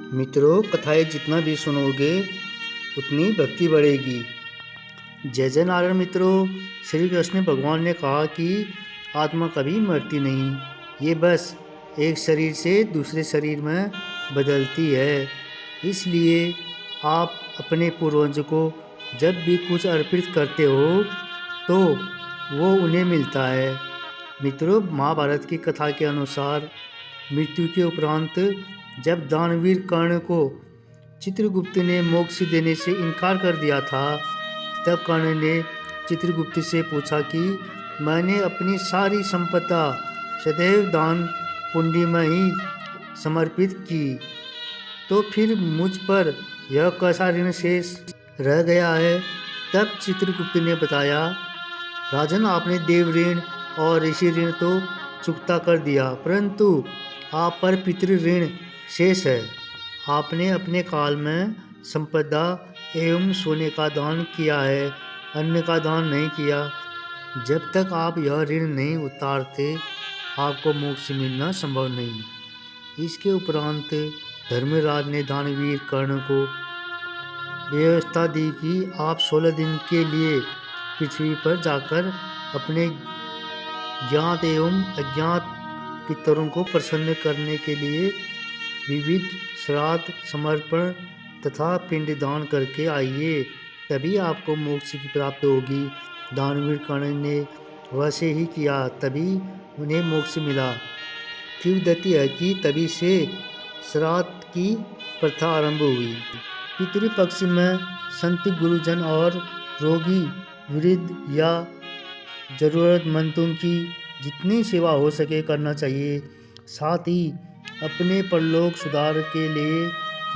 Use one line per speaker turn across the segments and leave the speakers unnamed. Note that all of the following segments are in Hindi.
मित्रों, कथाएं जितना भी सुनोगे उतनी भक्ति बढ़ेगी। जय जय नारायण। मित्रों, श्री कृष्ण भगवान ने कहा कि आत्मा कभी मरती नहीं, ये बस एक शरीर से दूसरे शरीर में बदलती है। इसलिए आप अपने पूर्वजों को जब भी कुछ अर्पित करते हो तो वो उन्हें मिलता है। मित्रों, महाभारत की कथा के अनुसार मृत्यु के उपरांत जब दानवीर कर्ण को चित्रगुप्त ने मोक्ष देने से इनकार कर दिया था, तब कर्ण ने चित्रगुप्त से पूछा कि मैंने अपनी सारी संपदा सदैव दान पुण्य में ही समर्पित की, तो फिर मुझ पर यह कैसा ऋण शेष रह गया है। तब चित्रगुप्त ने बताया, राजन, आपने देव ऋण और ऋषि ऋण तो चुकता कर दिया, परंतु आप पर पितृ ऋण शेष है। आपने अपने काल में संपदा एवं सोने का दान किया है, अन्न का दान नहीं किया। जब तक आप यह ऋण नहीं उतारते, आपको मोक्ष मिलना संभव नहीं। इसके उपरांत धर्मराज ने दानवीर कर्ण को व्यवस्था दी कि आप 16 दिन के लिए पृथ्वी पर जाकर अपने ज्ञात एवं अज्ञात पितरों को प्रसन्न करने के लिए विविध श्राद्ध, समर्पण तथा पिंडदान करके आइए, तभी आपको मोक्ष की प्राप्ति होगी। दानवीर कर्ण ने वैसे ही किया, तभी उन्हें मोक्ष मिला। किंवदंती है कि तभी से श्राद्ध की प्रथा आरंभ हुई। पितृपक्ष में संत, गुरुजन और रोगी, वृद्ध या जरूरतमंदों की जितनी सेवा हो सके करना चाहिए। साथ ही अपने परलोक सुधार के लिए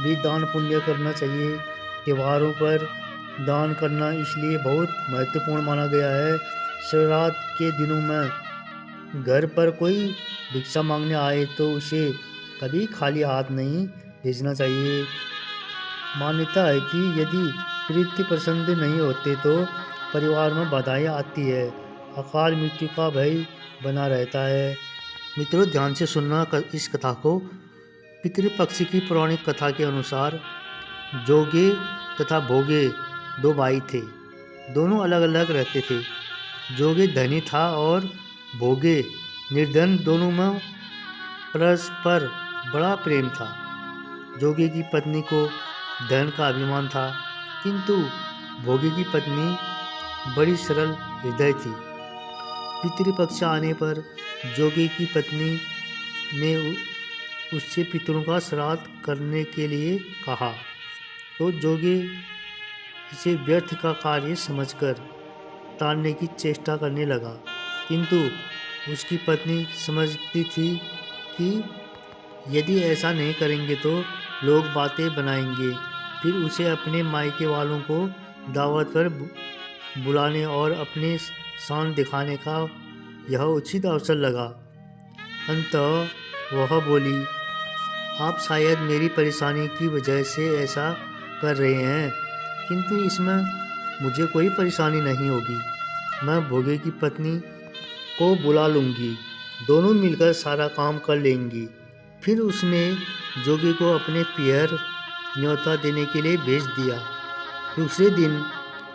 भी दान पुण्य करना चाहिए। त्योहारों पर दान करना इसलिए बहुत महत्वपूर्ण माना गया है। श्राद्ध के दिनों में घर पर कोई भिक्षा मांगने आए तो उसे कभी खाली हाथ नहीं भेजना चाहिए। मान्यता है कि यदि प्रीति प्रसन्न नहीं होते तो परिवार में बाधाएं आती है, अकाल मृत्यु का भय बना रहता है। मित्रों, ध्यान से सुनना इस कथा को। पितृपक्ष की पौराणिक कथा के अनुसार जोगे तथा भोगे दो भाई थे। दोनों अलग अलग रहते थे। जोगे धनी था और भोगे निर्धन। दोनों में परस्पर बड़ा प्रेम था। जोगे की पत्नी को धन का अभिमान था, किंतु भोगे की पत्नी बड़ी सरल हृदय थी। पितृपक्ष आने पर जोगे की पत्नी ने उससे पितरों का श्राद्ध करने के लिए कहा, तो जोगे इसे व्यर्थ का कार्य समझकर टालने की चेष्टा करने लगा, किंतु उसकी पत्नी समझती थी कि यदि ऐसा नहीं करेंगे तो लोग बातें बनाएंगे। फिर उसे अपने मायके वालों को दावत पर बुलाने और अपने शान दिखाने का यह उचित अवसर लगा। अंततः वह बोली, आप शायद मेरी परेशानी की वजह से ऐसा कर रहे हैं, किंतु इसमें मुझे कोई परेशानी नहीं होगी। मैं भोगे की पत्नी को बुला लूँगी, दोनों मिलकर सारा काम कर लेंगी। फिर उसने जोगी को अपने पियर न्योता देने के लिए भेज दिया। दूसरे दिन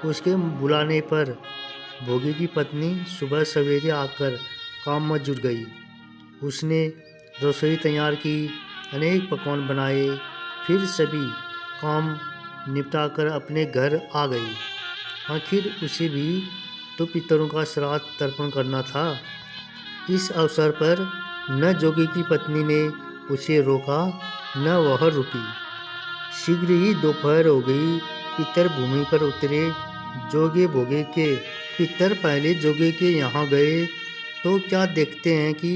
उसके बुलाने पर भोगे की पत्नी सुबह सवेरे आकर काम में जुट गई। उसने रसोई तैयार की, अनेक पकवान बनाए, फिर सभी काम निपटाकर अपने घर आ गई। आखिर उसे भी तो पितरों का श्राद्ध तर्पण करना था। इस अवसर पर न जोगी की पत्नी ने उसे रोका, न वह रुकी। शीघ्र ही दोपहर हो गई। पितर भूमि पर उतरे। जोगे भोगे के पितर पहले जोगे के यहाँ गए तो क्या देखते हैं कि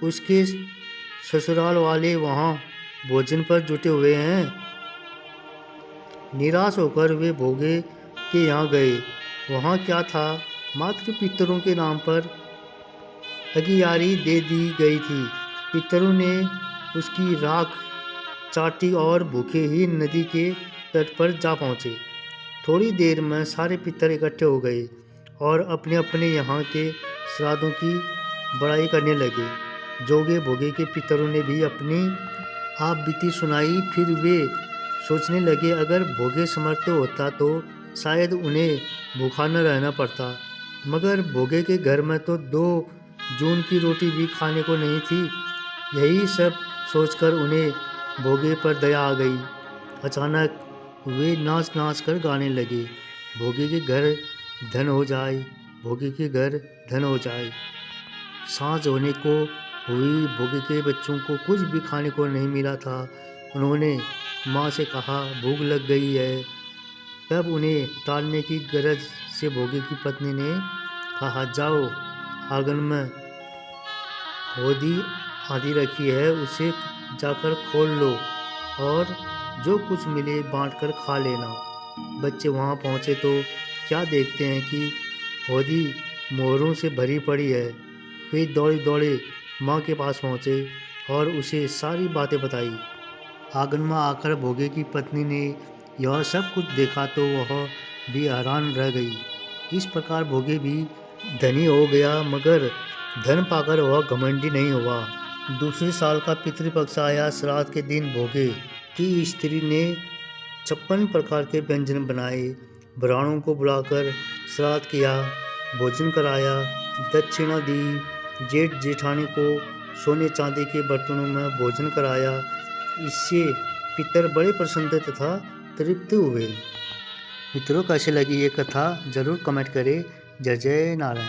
उसके ससुराल वाले वहाँ भोजन पर जुटे हुए हैं। निराश होकर वे भोगे के यहाँ गए। वहाँ क्या था, मात्र पितरों के नाम पर अगियारी दे दी गई थी। पितरों ने उसकी राख चाटी और भूखे ही नदी के तट पर जा पहुँचे। थोड़ी देर में सारे पितर इकट्ठे हो गए और अपने अपने यहाँ के श्राद्धों की बड़ाई करने लगे। जोगे भोगे के पितरों ने भी अपनी आप बीती सुनाई। फिर वे सोचने लगे, अगर भोगे समर्थ होता तो शायद उन्हें भूखा न रहना पड़ता, मगर भोगे के घर में तो 2 जून की रोटी भी खाने को नहीं थी। यही सब सोचकर उन्हें भोगे पर दया आ गई। अचानक वे नाच नाच कर गाने लगे, भोगे के घर धन हो जाए, भोगे के घर धन हो जाए। सांझ होने को हुई, भोगे के बच्चों को कुछ भी खाने को नहीं मिला था। उन्होंने माँ से कहा, भूख लग गई है। तब उन्हें टालने की गरज से भोगे की पत्नी ने कहा, जाओ, आंगन में होदी आदि रखी है, उसे जाकर खोल लो और जो कुछ मिले बांट कर खा लेना। बच्चे वहाँ पहुँचे तो क्या देखते हैं कि होदी मोहरों से भरी पड़ी है। वे दौड़े दौड़े माँ के पास पहुँचे और उसे सारी बातें बताई। आंगन में आकर भोगे की पत्नी ने यह सब कुछ देखा तो वह भी हैरान रह गई। इस प्रकार भोगे भी धनी हो गया, मगर धन पाकर वह घमंडी नहीं हुआ। दूसरे साल का पितृपक्ष आया। श्राद्ध के दिन भोगे की स्त्री ने 56 प्रकार के व्यंजन बनाए, ब्राह्मणों को बुलाकर श्राद्ध किया, भोजन कराया, दक्षिणा दी। जेठ जेठानी को सोने चांदी के बर्तनों में भोजन कराया। इससे पितर बड़े प्रसन्न तथा तृप्त हुए। मित्रों, कैसे लगी ये कथा जरूर कमेंट करें। जय जय नारायण।